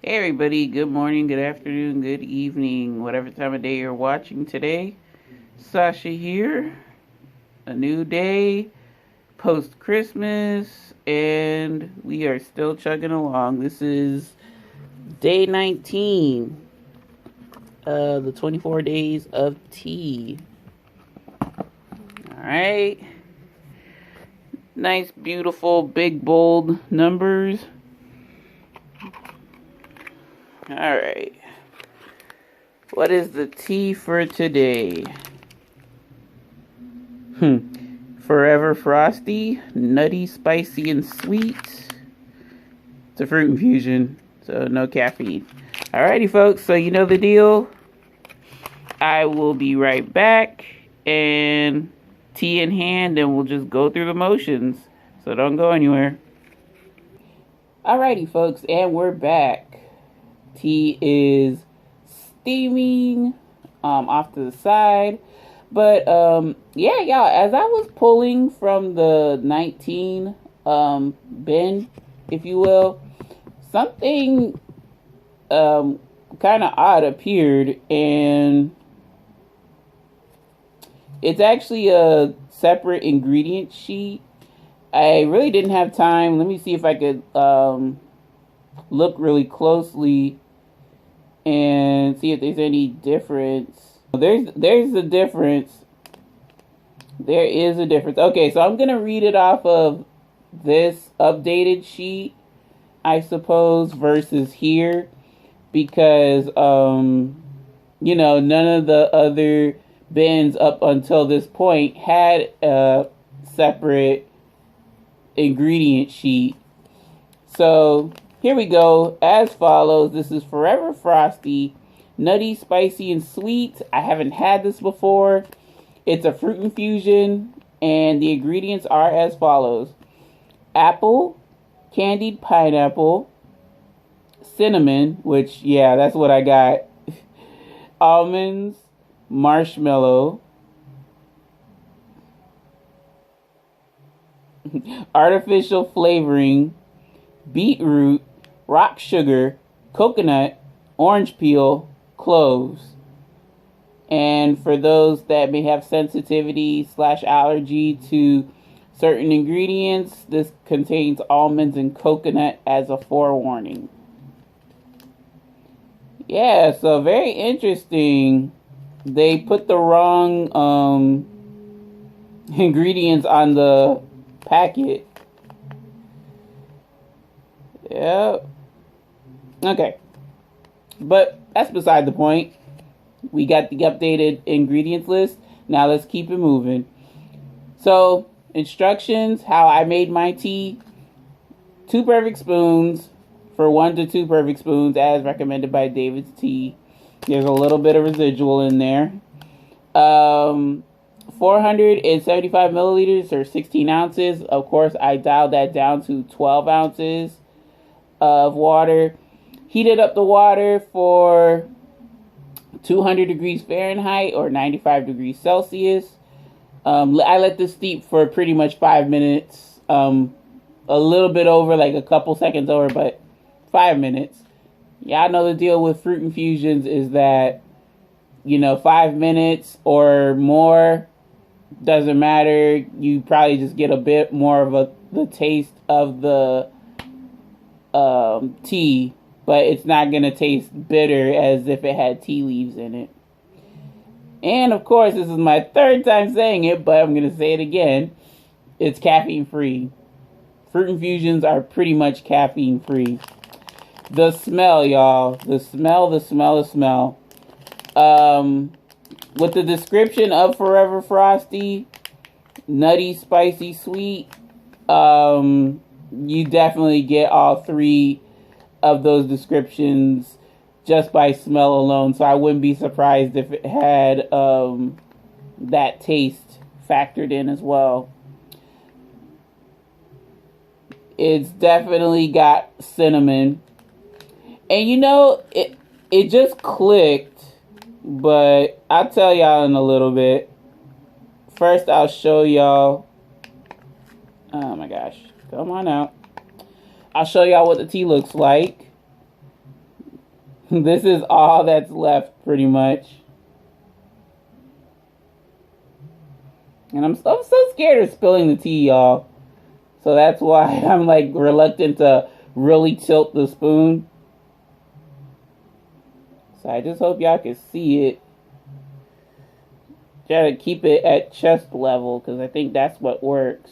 Hey everybody, good morning, good afternoon, good evening, whatever time of day you're watching today. Sasha here, a new day, post-Christmas, and we are still chugging along. This is day 19 of the 24 days of tea. Alright, nice, beautiful, big, bold numbers. Alright. What is the tea for today? Forever Frosty, nutty, spicy, and sweet. It's a fruit infusion, so no caffeine. Alrighty, folks, so you know the deal. I will be right back, and tea in hand, and we'll just go through the motions. So don't go anywhere. Alrighty, folks, and we're back. Tea is steaming off to the side. But yeah, y'all, as I was pulling from the 19 bin, if you will, something kind of odd appeared, and it's actually a separate ingredient sheet. I really didn't have time. Let me see if I could look really closely and see if there's any difference. There's a difference. There is a difference. Okay, so I'm gonna read it off of this updated sheet, I suppose, versus here, because you know, none of the other bins up until this point had a separate ingredient sheet. So here we go, as follows. This is Forever Frosty, nutty, spicy, and sweet. I haven't had this before. It's a fruit infusion, and the ingredients are as follows: apple, candied pineapple, cinnamon, which, yeah, that's what I got, almonds, marshmallow, artificial flavoring, beetroot, rock sugar, coconut, orange peel, cloves. And for those that may have sensitivity / allergy to certain ingredients, this contains almonds and coconut as a forewarning. Yeah, so very interesting. They put the wrong ingredients on the packet. Yep. Okay. But that's beside the point. We got the updated ingredients list. Now let's keep it moving. So, instructions, how I made my tea. 2 perfect spoons for 1 to 2 perfect spoons as recommended by David's Tea. There's a little bit of residual in there. 475 milliliters or 16 ounces. Of course, I dialed that down to 12 ounces of water. Heated up the water for 200 degrees Fahrenheit or 95 degrees Celsius. I let this steep for pretty much 5 minutes. A little bit over, like a couple seconds over, but 5 minutes. Y'all know the deal with fruit infusions is that, you know, 5 minutes or more, doesn't matter. You probably just get a bit more of the taste of the tea, but it's not going to taste bitter as if it had tea leaves in it. And of course, this is my 3rd time saying it, but I'm going to say it again. It's caffeine free. Fruit infusions are pretty much caffeine free. The smell, y'all. The smell. With the description of Forever Frosty, nutty, spicy, sweet, you definitely get all 3 of those descriptions just by smell alone. So I wouldn't be surprised if it had that taste factored in as well. It's definitely got cinnamon. And you know, it just clicked, but I'll tell y'all in a little bit. First, I'll show y'all. Oh my gosh. Come on out. I'll show y'all what the tea looks like. This is all that's left, pretty much. And I'm so scared of spilling the tea, y'all. So that's why I'm like reluctant to really tilt the spoon. So I just hope y'all can see it. Try to keep it at chest level because I think that's what works.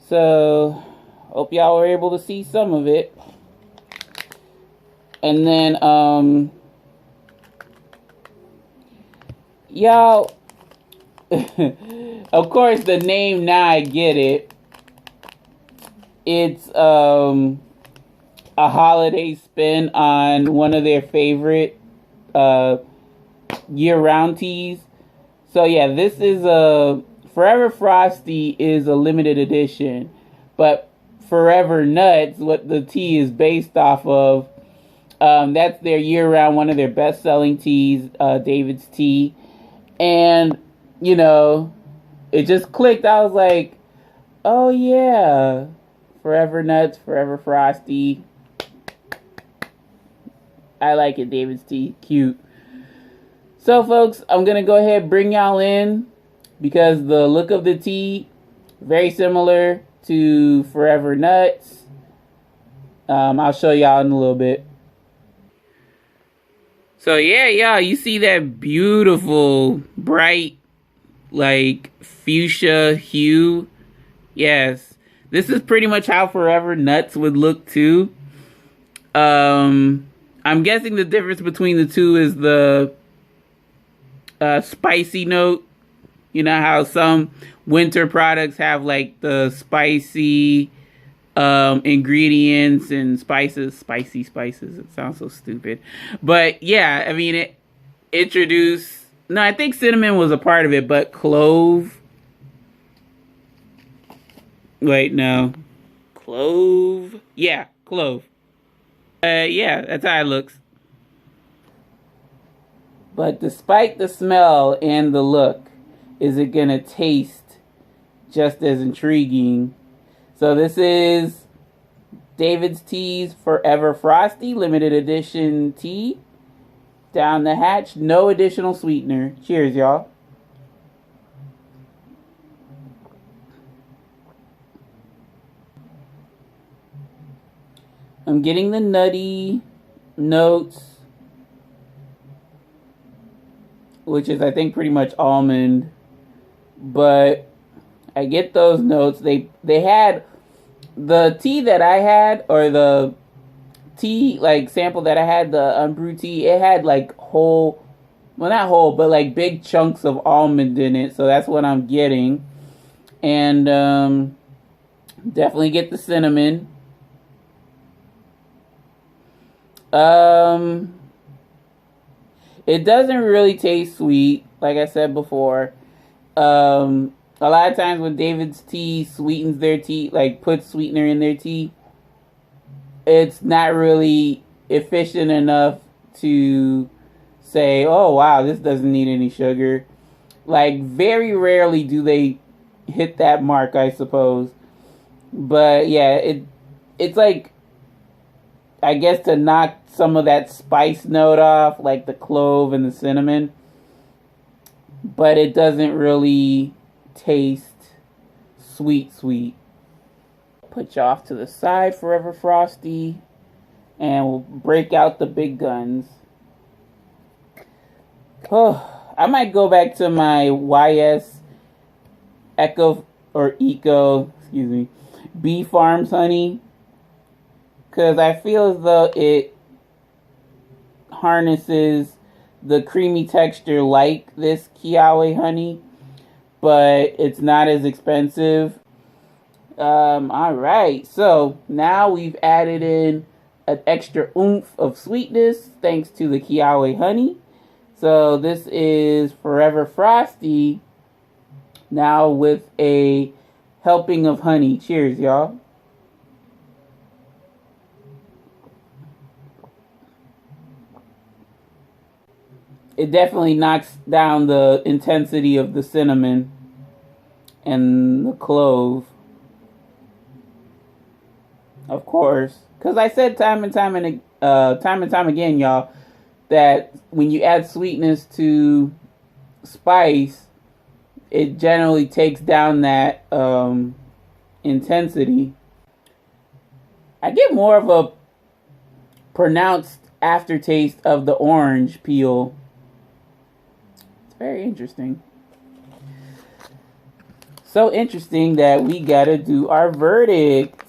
So hope y'all were able to see some of it. And then y'all, of course the name, now I get it. It's a holiday spin on one of their favorite year-round teas. So yeah, this is a Forever Frosty is a limited edition, but Forever Nuts, what the tea is based off of, that's their year-round, one of their best-selling teas, David's Tea. And you know, it just clicked. I was like, oh yeah, Forever Nuts, Forever Frosty. I like it, David's Tea, cute. So folks, I'm going to go ahead and bring y'all in because the look of the tea, very similar to Forever Nuts. I'll show y'all in a little bit. So yeah, y'all, you see that beautiful, bright, like fuchsia hue? Yes, this is pretty much how Forever Nuts would look too. I'm guessing the difference between the two is the spicy note. You know how some winter products have like the spicy ingredients and spicy spices. It sounds so stupid. But yeah, I mean, it introduced, no, I think cinnamon was a part of it, but clove. Wait, no. Clove? Yeah, clove. Yeah, that's how it looks. But despite the smell and the look, is it going to taste just as intriguing? So this is David's Tea's Forever Frosty limited edition tea. Down the hatch, no additional sweetener. Cheers, y'all. I'm getting the nutty notes, which is, I think, pretty much almond. But I get those notes. They had the tea that I had, or the tea like sample that I had, the unbrewed tea. It had like whole, well, not whole, but like big chunks of almond in it. So that's what I'm getting, and definitely get the cinnamon. It doesn't really taste sweet, like I said before. A lot of times when David's Tea sweetens their tea, like puts sweetener in their tea, it's not really efficient enough to say, oh wow, this doesn't need any sugar. Like, very rarely do they hit that mark, I suppose. But yeah, it's like, I guess, to knock some of that spice note off, like the clove and the cinnamon. But it doesn't really taste sweet. Put you off to the side, Forever Frosty, and we'll break out the big guns. Oh, I might go back to my YS Eco Bee Farms honey, because I feel as though it harnesses the creamy texture like this Kiawe honey, but it's not as expensive. Alright, so now we've added in an extra oomph of sweetness thanks to the Kiawe honey. So this is Forever Frosty now with a helping of honey. Cheers, y'all. It definitely knocks down the intensity of the cinnamon and the clove. Of course, Because I said time and time again, y'all, that when you add sweetness to spice, it generally takes down that intensity. I get more of a pronounced aftertaste of the orange peel. It's very interesting. So interesting that we gotta do our verdict.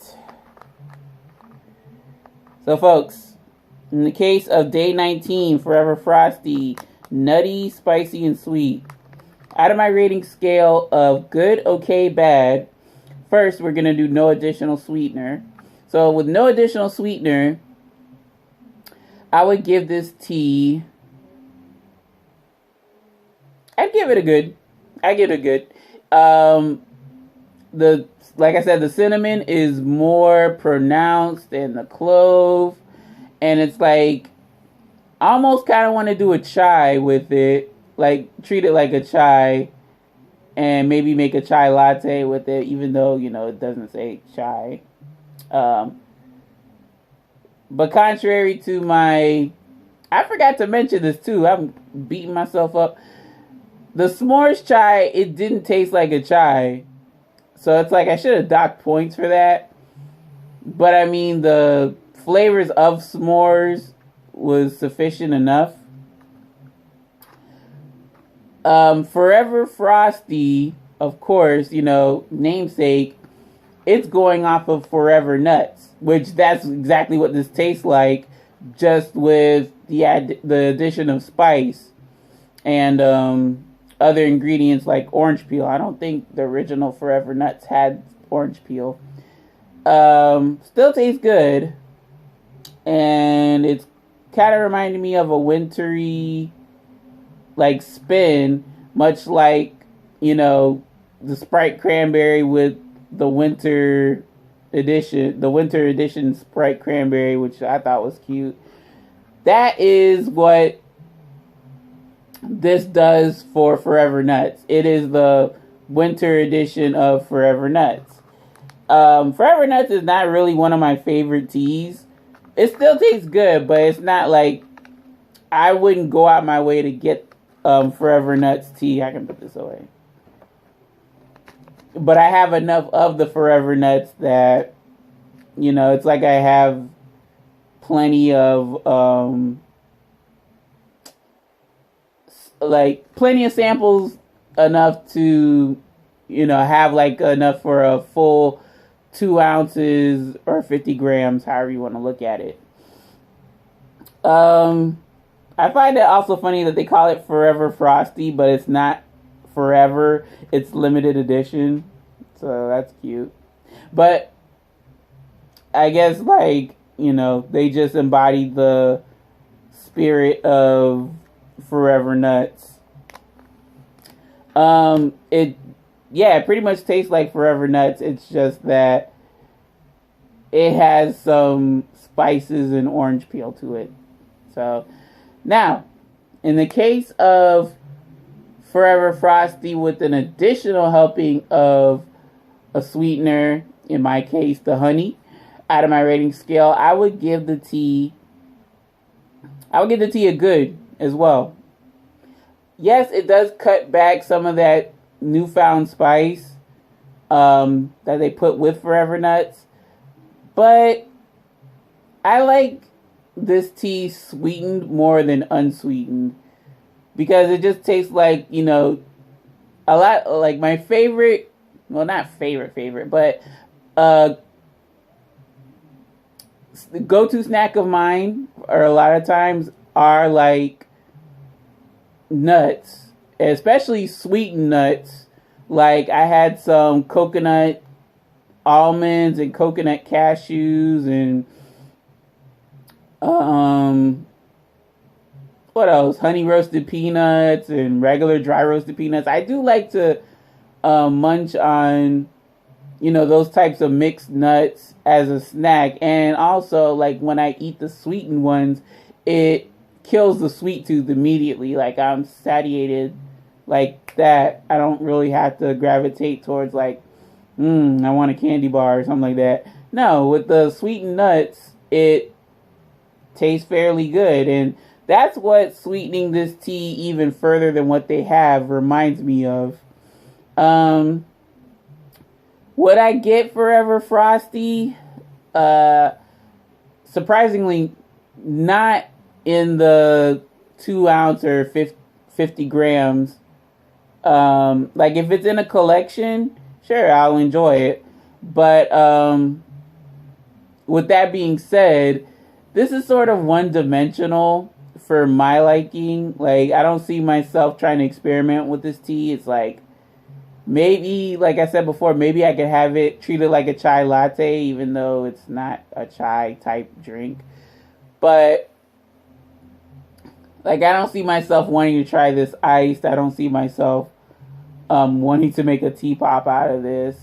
So folks, in the case of day 19, Forever Frosty, nutty, spicy, and sweet. Out of my rating scale of good, okay, bad, first we're gonna do no additional sweetener. So with no additional sweetener, I would give this tea, I'd give it a good. Like I said, the cinnamon is more pronounced than the clove, and it's like I almost kind of want to do a chai with it, like treat it like a chai, and maybe make a chai latte with it, even though it doesn't say chai. But contrary to I forgot to mention this too. I'm beating myself up. The s'mores chai, it didn't taste like a chai. So it's like I should have docked points for that. But I mean, the flavors of s'mores was sufficient enough. Forever Frosty, of course, namesake, it's going off of Forever Nuts, which that's exactly what this tastes like, just with the addition of spice and other ingredients like orange peel. I don't think the original Forever Nuts had orange peel. Still tastes good, and it's kind of reminding me of a wintry like spin, much like the Sprite cranberry with the winter edition Sprite cranberry, which I thought was cute. That is what this does for Forever Nuts. It is the winter edition of Forever Nuts. Forever Nuts is not really one of my favorite teas. It still tastes good, but it's not like I wouldn't go out my way to get Forever Nuts tea. I can put this away. But I have enough of the Forever Nuts that, it's like I have plenty of, plenty of samples enough to, have like enough for a full 2 ounces or 50 grams, however you want to look at it. I find it also funny that they call it Forever Frosty, but it's not forever. It's limited edition. So that's cute. But I guess they just embodied the spirit of Forever Nuts. It pretty much tastes like Forever Nuts. It's just that it has some spices and orange peel to it. So now, in the case of Forever Frosty with an additional helping of a sweetener, in my case the honey, out of my rating scale, I would give the tea a good as well. Yes, it does cut back some of that newfound spice that they put with Forever Nuts, but I like this tea sweetened more than unsweetened, because it just tastes like, a lot like my favorite, well, not favorite, but the go-to snack of mine, or a lot of times, are like nuts, especially sweetened nuts. Like I had some coconut almonds and coconut cashews and what else? Honey roasted peanuts and regular dry roasted peanuts. I do like to munch on, those types of mixed nuts as a snack. And also, like, when I eat the sweetened ones, it kills the sweet tooth immediately. Like, I'm satiated like that. I don't really have to gravitate towards, like, I want a candy bar or something like that. No, with the sweetened nuts, it tastes fairly good. And that's what sweetening this tea even further than what they have reminds me of. Would I get Forever Frosty? Surprisingly, not in the 2 ounce or 50 grams. Like if it's in a collection, sure, I'll enjoy it. But with that being said, this is sort of one-dimensional for my liking. Like, I don't see myself trying to experiment with this tea. It's like, maybe, like I said before, maybe I could have it treated like a chai latte, even though it's not a chai type drink. But, like, I don't see myself wanting to try this iced. I don't see myself wanting to make a tea pop out of this.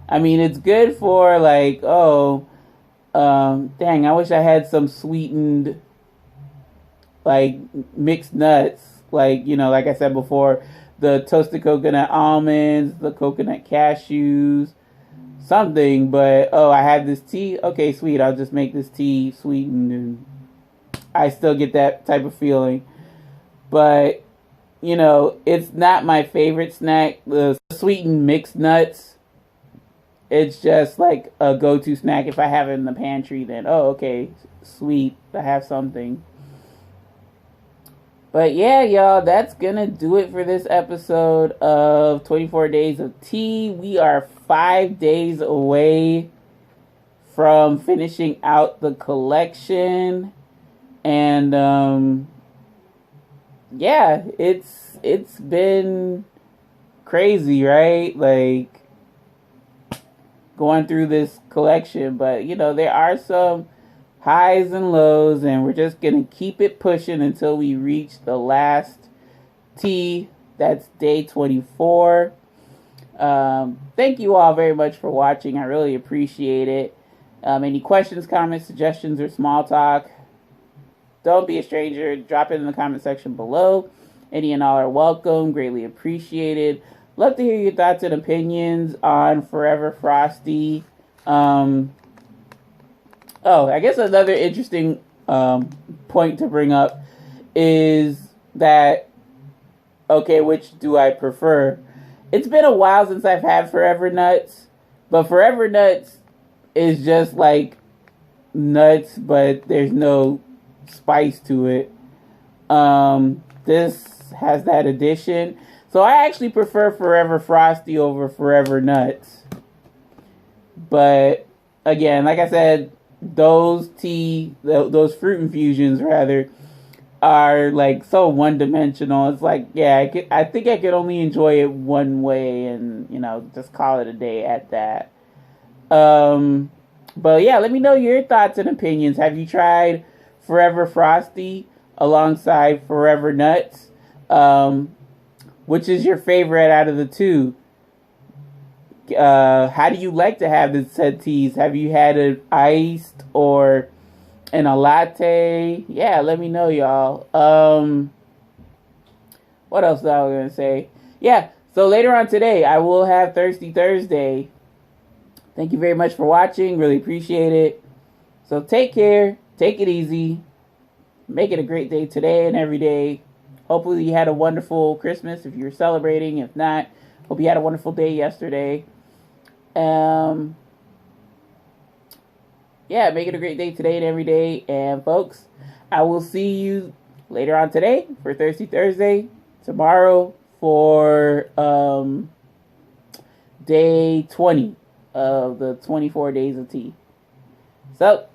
I mean, it's good for, like, dang, I wish I had some sweetened, like, mixed nuts. Like, you know, like I said before, the toasted coconut almonds, the coconut cashews, something. But, I have this tea. Okay, sweet. I'll just make this tea sweetened, and I still get that type of feeling. But, you know, it's not my favorite snack. The sweetened mixed nuts, it's just like a go-to snack. If I have it in the pantry, then, okay, sweet, I have something. But yeah, y'all, that's gonna do it for this episode of 24 Days of Tea. We are 5 days away from finishing out the collection. And yeah, it's been crazy, right? Like, going through this collection. But, you know, there are some highs and lows, and we're just going to keep it pushing until we reach the last tea. That's day 24. Thank you all very much for watching. I really appreciate it. Any questions, comments, suggestions, or small talk, don't be a stranger. Drop it in the comment section below. Any and all are welcome. Greatly appreciated. Love to hear your thoughts and opinions on Forever Frosty. I guess another interesting point to bring up is that, okay, which do I prefer? It's been a while since I've had Forever Nuts, but Forever Nuts is just like nuts, but there's no spice to it. This has that addition. So I actually prefer Forever Frosty over Forever Nuts. But again, like I said, those fruit infusions rather, are like so one-dimensional. It's like, yeah, I think I could only enjoy it one way, and, you know, just call it a day at that. But yeah, let me know your thoughts and opinions. Have you tried Forever Frosty alongside Forever Nuts? Which is your favorite out of the two? How do you like to have the said teas? Have you had it iced or in a latte? Yeah, let me know, y'all. What else was I going to say? Yeah, so later on today, I will have Thirsty Thursday. Thank you very much for watching. Really appreciate it. So take care. Take it easy. Make it a great day today and every day. Hopefully you had a wonderful Christmas if you're celebrating. If not, hope you had a wonderful day yesterday. Yeah, make it a great day today and every day. And folks, I will see you later on today for Thirsty Thursday. Tomorrow for day 20 of the 24 Days of Tea. So,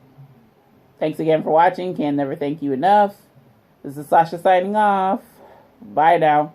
thanks again for watching. Can never thank you enough. This is Sasha signing off. Bye now.